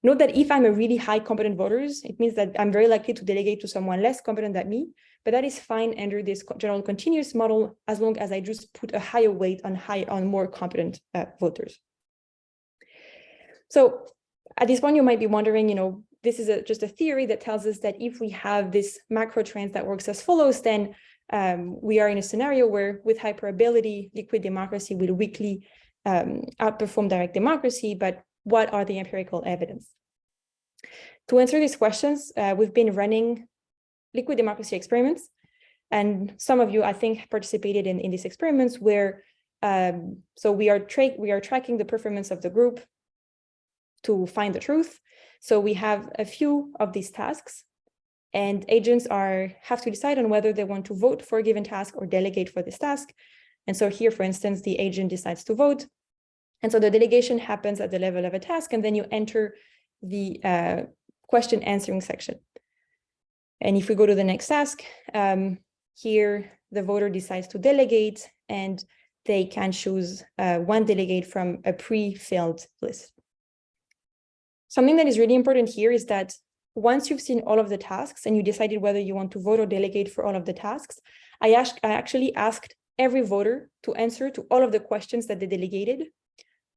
Note that if I'm a really high competent voters, it means that I'm very likely to delegate to someone less competent than me, but that is fine under this general continuous model, as long as I just put a higher weight on more competent voters. So at this point, you might be wondering, this is just a theory that tells us that if we have this macro trend that works as follows, then we are in a scenario where with high probability, liquid democracy will weakly outperform direct democracy, but what are the empirical evidence? To answer these questions, we've been running liquid democracy experiments, and some of you, I think, participated in these experiments where, so we are tracking the performance of the group to find the truth. So we have a few of these tasks, and agents have to decide on whether they want to vote for a given task or delegate for this task. And so here, for instance, the agent decides to vote. And so the delegation happens at the level of a task, and then you enter the question answering section. And if we go to the next task, here the voter decides to delegate, and they can choose one delegate from a pre-filled list. Something that is really important here is that once you've seen all of the tasks and you decided whether you want to vote or delegate for all of the tasks, I actually asked every voter to answer to all of the questions that they delegated,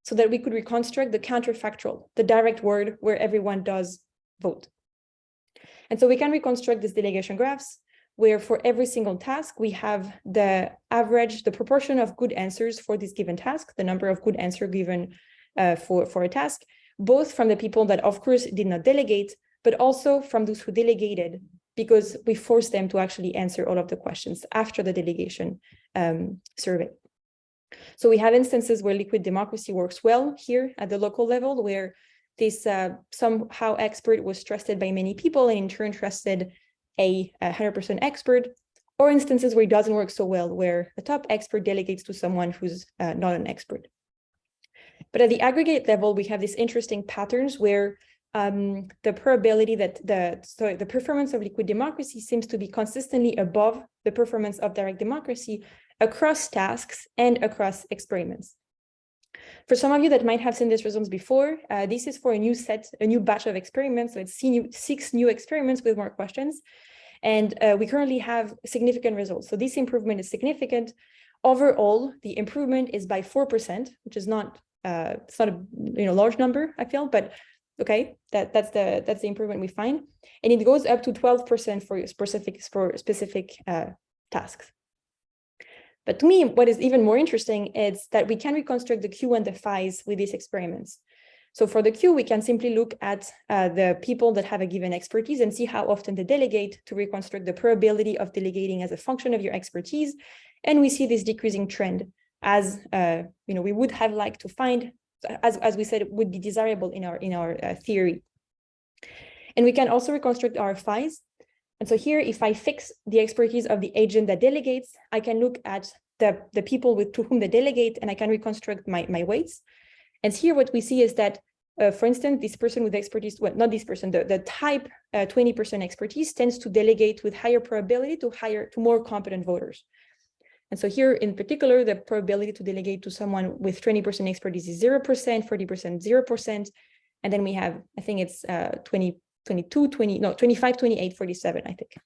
so that we could reconstruct the counterfactual, the direct word where everyone does vote. And so we can reconstruct these delegation graphs where for every single task, we have the average, the proportion of good answers for this given task, the number of good answers given for a task, both from the people that, of course, did not delegate, but also from those who delegated, because we forced them to actually answer all of the questions after the delegation survey. So we have instances where liquid democracy works well here at the local level, where this somehow expert was trusted by many people and in turn trusted a 100% expert, or instances where it doesn't work so well, where the top expert delegates to someone who's not an expert. But at the aggregate level, we have these interesting patterns where the probability that the performance of liquid democracy seems to be consistently above the performance of direct democracy across tasks and across experiments. For some of you that might have seen these results before, this is for a new batch of experiments. So it's 6 new experiments with more questions. And we currently have significant results. So this improvement is significant. Overall, the improvement is by 4%, which is not it's not a large number, I feel, but okay, that's the improvement we find, and it goes up to 12% for specific tasks. But to me, what is even more interesting is that we can reconstruct the Q and the phi's with these experiments. So for the Q, we can simply look at the people that have a given expertise and see how often they delegate to reconstruct the probability of delegating as a function of your expertise, and we see this decreasing trend as we would have liked to find, as we said, it would be desirable in our theory. And we can also reconstruct our phi's. And so here, if I fix the expertise of the agent that delegates, I can look at the people to whom they delegate, and I can reconstruct my weights. And here what we see is that, for instance, this person with expertise, well, not this person, the type 20% expertise tends to delegate with higher probability to more competent voters. And so here in particular, the probability to delegate to someone with 20% expertise is 0%, 40%, 0%. And then we have, I think it's 25, 28, 47, I think.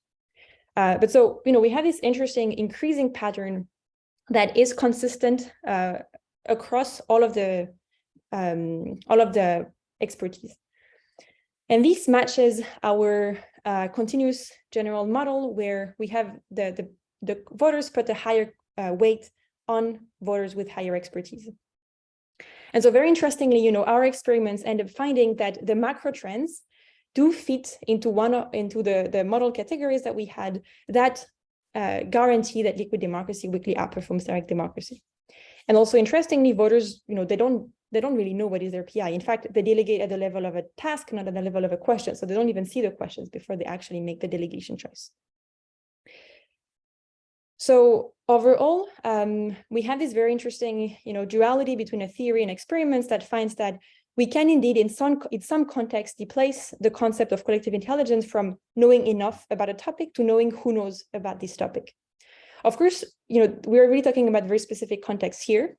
But so, we have this interesting increasing pattern that is consistent across all of the expertise. And this matches our continuous general model, where we have the voters put a higher weight on voters with higher expertise. And so very interestingly, our experiments end up finding that the macro trends do fit into the model categories that we had that guarantee that liquid democracy weakly outperforms direct democracy. And also interestingly, voters, they don't really know what is their PI. In fact, they delegate at the level of a task, not at the level of a question. So they don't even see the questions before they actually make the delegation choice. So overall, we have this very interesting, duality between a theory and experiments that finds that we can indeed, in some context, displace the concept of collective intelligence from knowing enough about a topic to knowing who knows about this topic. Of course, we're really talking about very specific contexts here.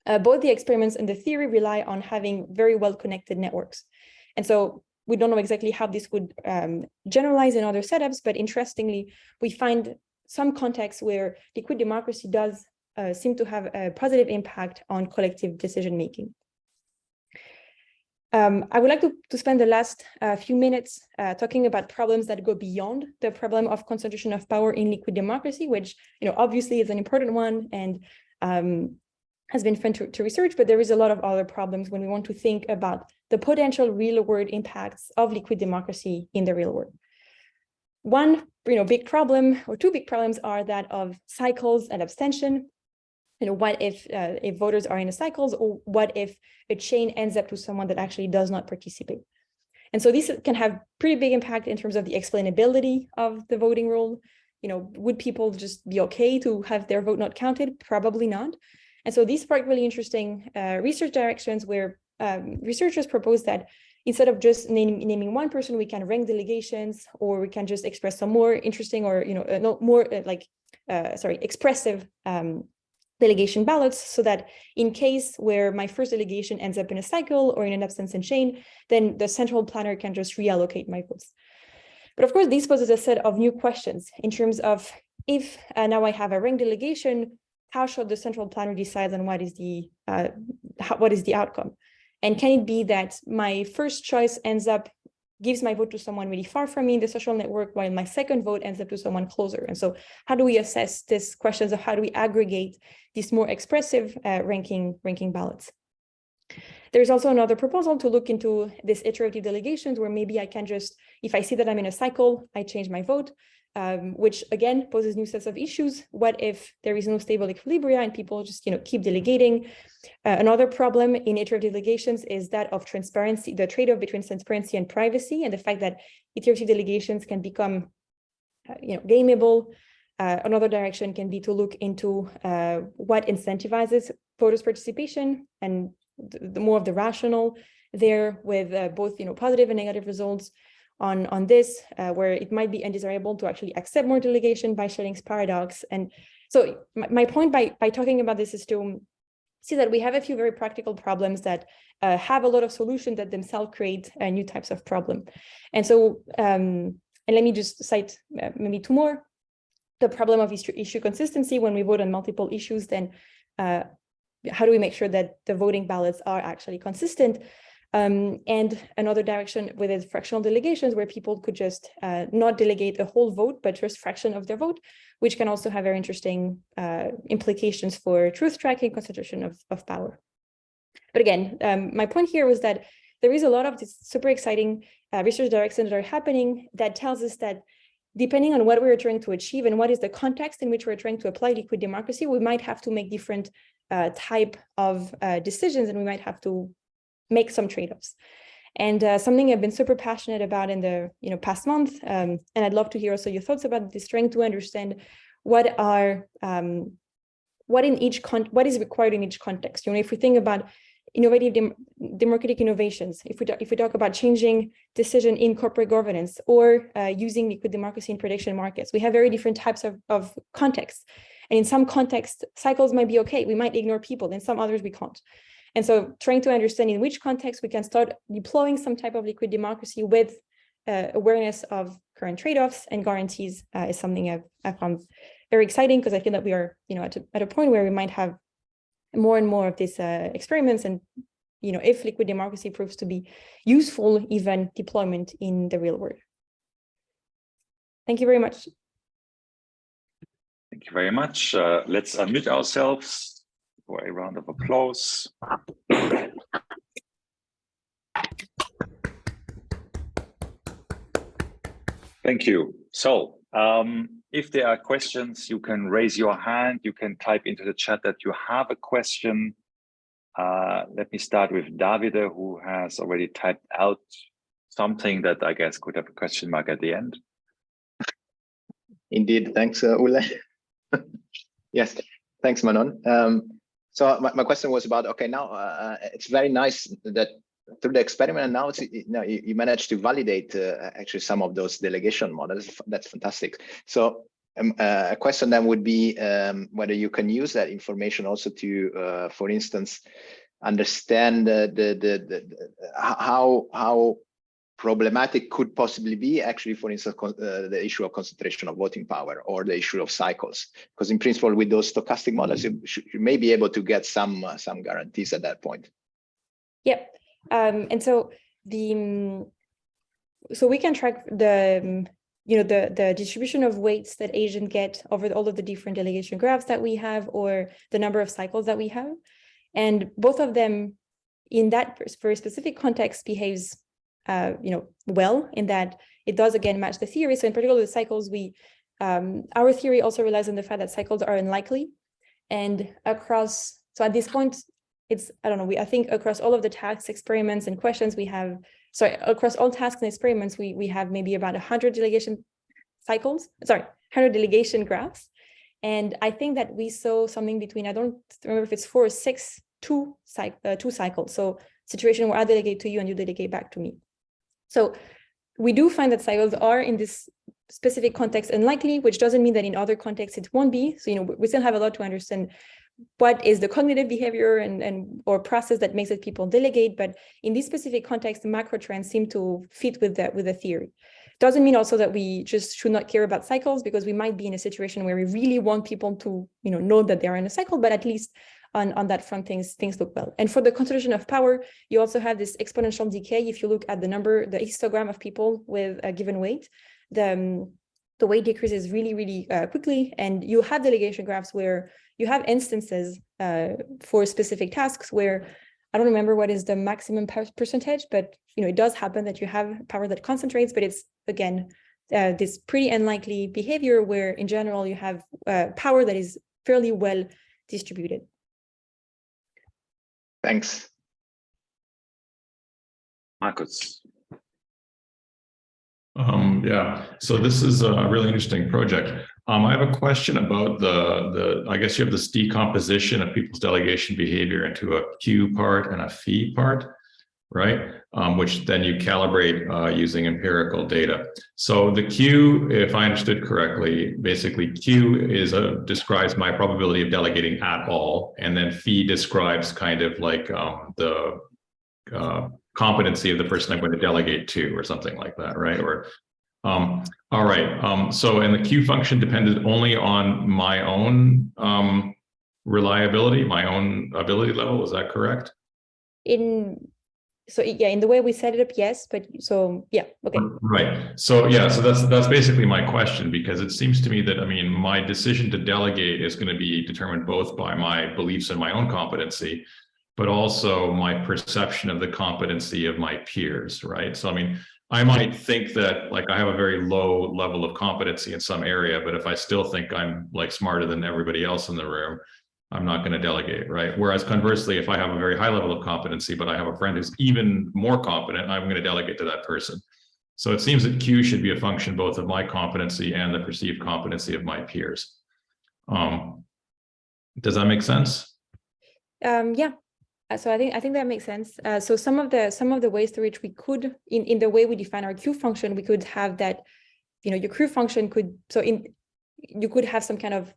Both the experiments and the theory rely on having very well-connected networks. And so we don't know exactly how this would generalize in other setups, but interestingly, we find some contexts where liquid democracy does seem to have a positive impact on collective decision-making. I would like to spend the last few minutes talking about problems that go beyond the problem of concentration of power in liquid democracy, which obviously is an important one and has been fun to research, but there is a lot of other problems when we want to think about the potential real-world impacts of liquid democracy in the real world. One big problem, or two big problems, are that of cycles and abstention. What if voters are in a cycles, or what if a chain ends up to someone that actually does not participate? And so this can have pretty big impact in terms of the explainability of the voting rule. Would people just be okay to have their vote not counted? Probably not. And so these spark really interesting research directions where researchers propose that instead of just naming one person, we can rank delegations, or we can just express some more interesting or expressive delegation ballots, so that in case where my first delegation ends up in a cycle or in an abstention chain, then the central planner can just reallocate my votes. But of course, this poses a set of new questions in terms of if now I have a ranked delegation, how should the central planner decide on what is the outcome? And can it be that my first choice gives my vote to someone really far from me in the social network, while my second vote ends up to someone closer? And so how do we assess these questions of how do we aggregate these more expressive ranking ballots? There's also another proposal to look into this iterative delegations, where maybe I can just, if I see that I'm in a cycle, I change my vote, which again poses new sets of issues. What if there is no stable equilibria and people just keep delegating? Another problem in iterative delegations is that of transparency, the trade-off between transparency and privacy, and the fact that iterative delegations can become gameable. Another direction can be to look into what incentivizes voters' participation, and the more of the rationale there, with both positive and negative results on this, where it might be undesirable to actually accept more delegation by Schelling's paradox. And so my point by talking about this is to see that we have a few very practical problems that have a lot of solutions that themselves create new types of problem. And so, and let me just cite maybe two more. The problem of issue consistency. When we vote on multiple issues, then how do we make sure that the voting ballots are actually consistent? And another direction with fractional delegations, where people could just not delegate a whole vote, but just fraction of their vote, which can also have very interesting implications for truth tracking, concentration of power. But again, my point here was that there is a lot of this super exciting research directions that are happening that tells us that depending on what we're trying to achieve and what is the context in which we're trying to apply liquid democracy, we might have to make different type of decisions, and we might have to make some trade-offs. And something I've been super passionate about in the past month, and I'd love to hear also your thoughts about this, trying to understand what is required in each context. If we think about innovative democratic innovations, if we talk about changing decision in corporate governance, or using liquid democracy in prediction markets, we have very different types of contexts. And in some contexts, cycles might be okay. We might ignore people. In some others, we can't. And so trying to understand in which context we can start deploying some type of liquid democracy with awareness of current trade-offs and guarantees is something I've found very exciting, because I feel that we are at a point where we might have more and more of these experiments, and if liquid democracy proves to be useful, even deployment in the real world. Thank you very much. Thank you very much. Let's unmute ourselves for a round of applause. Thank you. So if there are questions, you can raise your hand. You can type into the chat that you have a question. Let me start with Davide, who has already typed out something that I guess could have a question mark at the end. Indeed, thanks, Ulle. Yes, thanks, Manon. So my question was about, okay, now it's very nice that through the experiment, and now you managed to validate actually some of those delegation models. That's fantastic. So a question then would be whether you can use that information also to, for instance, understand how problematic could possibly be actually, for instance, the issue of concentration of voting power or the issue of cycles, because in principle with those stochastic models you may be able to get some guarantees at that point. Yep. And so so we can track the the distribution of weights that agents get over all of the different delegation graphs that we have, or the number of cycles that we have, and both of them in that very specific context behaves well, in that it does again match the theory. So in particular the cycles, our theory also relies on the fact that cycles are unlikely, and across, so at this point it's, I don't know, I think across all of the tasks, experiments and questions we have, across all tasks and experiments we have maybe about 100 delegation cycles, 100 delegation graphs. And I think that we saw something between, I don't remember if it's 4 or 6, two cycles. So situation where I delegate to you and you delegate back to me. So we do find that cycles are in this specific context unlikely, which doesn't mean that in other contexts it won't be. So, we still have a lot to understand what is the cognitive behavior or process that makes it people delegate. But in this specific context, the macro trends seem to fit with the theory. Doesn't mean also that we just should not care about cycles, because we might be in a situation where we really want people to, know that they're in a cycle, but at least on that front, things look well. And for the concentration of power, you also have this exponential decay. If you look at the histogram of people with a given weight, the weight decreases really, really quickly. And you have delegation graphs where you have instances for specific tasks where, I don't remember what is the maximum percentage, but it does happen that you have power that concentrates, but it's, again, this pretty unlikely behavior where in general you have power that is fairly well distributed. Thanks. Marcus. Yeah, so this is a really interesting project. I have a question about I guess you have this decomposition of people's delegation behavior into a Q part and a phi part, right? Which then you calibrate using empirical data. So the Q, if I understood correctly, basically Q describes my probability of delegating at all, and then phi describes kind of like the competency of the person I'm going to delegate to, or something like that, right? Or all right. So, and the Q function depended only on my own reliability, my own ability level. Is that correct? In the way we set it up, yes. But so yeah, okay. Right. So yeah, so that's basically my question, because it seems to me that, my decision to delegate is going to be determined both by my beliefs in my own competency, but also my perception of the competency of my peers, right? So, I might think that like I have a very low level of competency in some area, but if I still think I'm like smarter than everybody else in the room, I'm not going to delegate, right? Whereas conversely, if I have a very high level of competency, but I have a friend who's even more competent, I'm going to delegate to that person. So it seems that Q should be a function both of my competency and the perceived competency of my peers. Does that make sense? Yeah. So I think that makes sense. So some of the ways through which we could, in the way we define our Q function, we could have that, your Q function could, you could have some kind of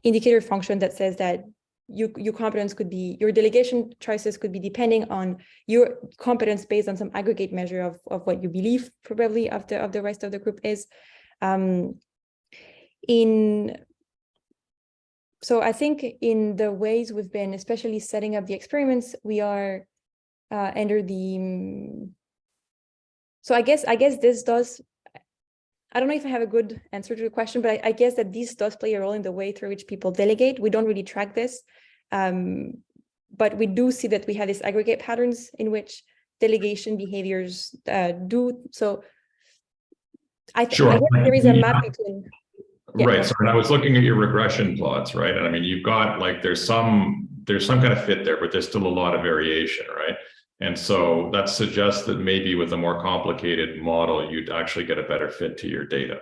indicator function that says that your competence could be, your delegation choices could be depending on your competence based on some aggregate measure of what you believe probably of the rest of the group is. So I think in the ways we've been, especially setting up the experiments, we are under the. So I guess this does. I don't know if I have a good answer to the question, but I guess that this does play a role in the way through which people delegate. We don't really track this, but we do see that we have these aggregate patterns in which delegation behaviors do. So I think there is a map between. Yeah. Right. So I was looking at your regression plots, right? And you've got like there's some kind of fit there, but there's still a lot of variation, right? And so that suggests that maybe with a more complicated model, you'd actually get a better fit to your data,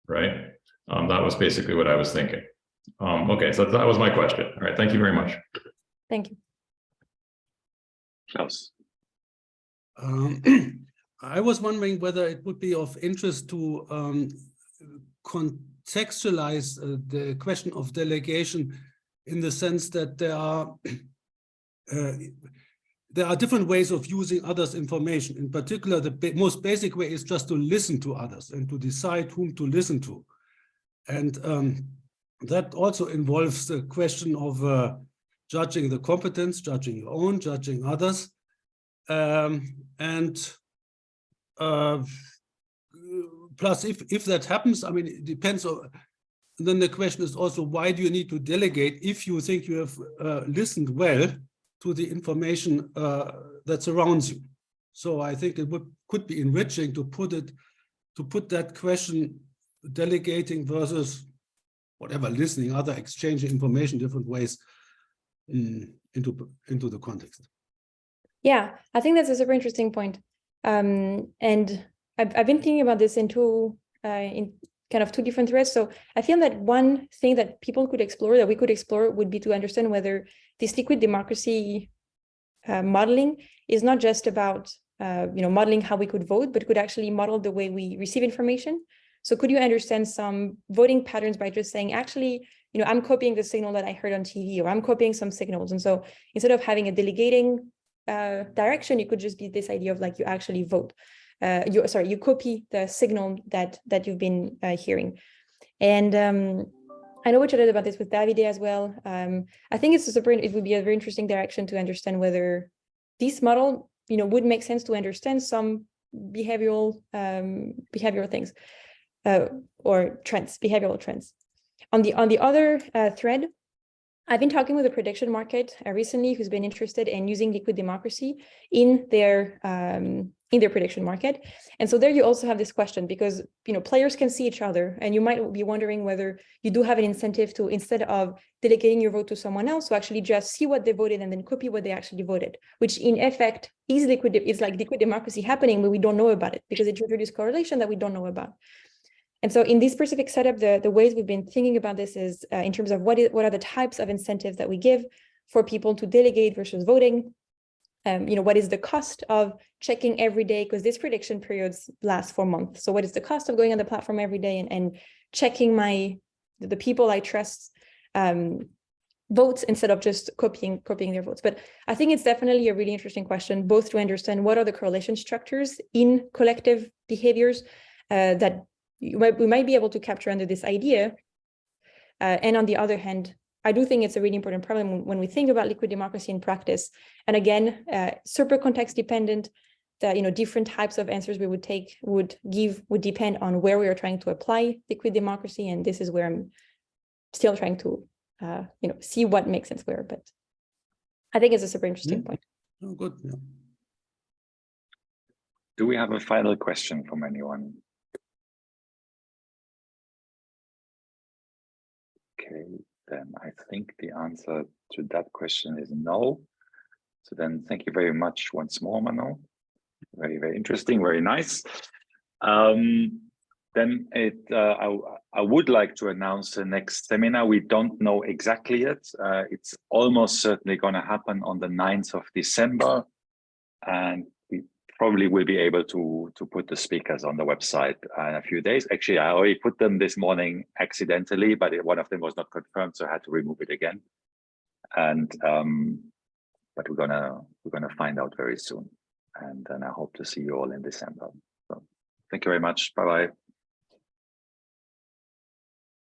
right? That was basically what I was thinking. Okay, so that was my question. All right, thank you very much. Thank you. Klaus. I was wondering whether it would be of interest to contextualize the question of delegation in the sense that there are different ways of using others' information. In particular, the most basic way is just to listen to others and to decide whom to listen to. And that also involves the question of judging the competence, judging your own, judging others. Plus, if that happens, I mean, it depends on, then the question is also, why do you need to delegate if you think you have listened well to the information that surrounds you? So I think it could be enriching to put that question, delegating versus whatever, listening, other exchanging information, different ways into the context. Yeah, I think that's a super interesting point. And I've been thinking about this in kind of two different threads. So I feel that one thing that people could explore, that we could explore, would be to understand whether this liquid democracy modeling is not just about modeling how we could vote, but could actually model the way we receive information. So could you understand some voting patterns by just saying, actually, I'm copying the signal that I heard on TV, or I'm copying some signals. And so instead of having a delegating direction, it could just be this idea of like you actually vote. You copy the signal that you've been hearing. And I know we chatted about this with Davide as well. I think it would be a very interesting direction to understand whether this model, would make sense to understand some behavioral things or trends, behavioral trends. On the other thread, I've been talking with a prediction market recently who's been interested in using liquid democracy in their prediction market. And so there you also have this question, because players can see each other, and you might be wondering whether you do have an incentive to, instead of delegating your vote to someone else, to actually just see what they voted and then copy what they actually voted, which in effect is like liquid democracy happening, but we don't know about it because it introduces correlation that we don't know about. And so in this specific setup, the ways we've been thinking about this is in terms of what are the types of incentives that we give for people to delegate versus voting. What is the cost of checking every day? Because these prediction periods last for months. So what is the cost of going on the platform every day and checking the people I trust votes instead of just copying their votes? But I think it's definitely a really interesting question, both to understand what are the correlation structures in collective behaviors that we might be able to capture under this idea. And on the other hand, I do think it's a really important problem when we think about liquid democracy in practice. And again, super context dependent, that different types of answers we would depend on where we are trying to apply liquid democracy. And this is where I'm still trying to see what makes sense where. But I think it's a super interesting point. Oh, good. Yeah. Do we have a final question from anyone? Okay, then I think the answer to that question is no. So then thank you very much once more, Manon. Very, very interesting, very nice. Then I would like to announce the next seminar. We don't know exactly yet. It's almost certainly going to happen on the 9th of December. And we probably will be able to put the speakers on the website in a few days. Actually, I already put them this morning accidentally, but one of them was not confirmed, so I had to remove it again. And but we're gonna find out very soon. And then I hope to see you all in December. So thank you very much. Bye bye.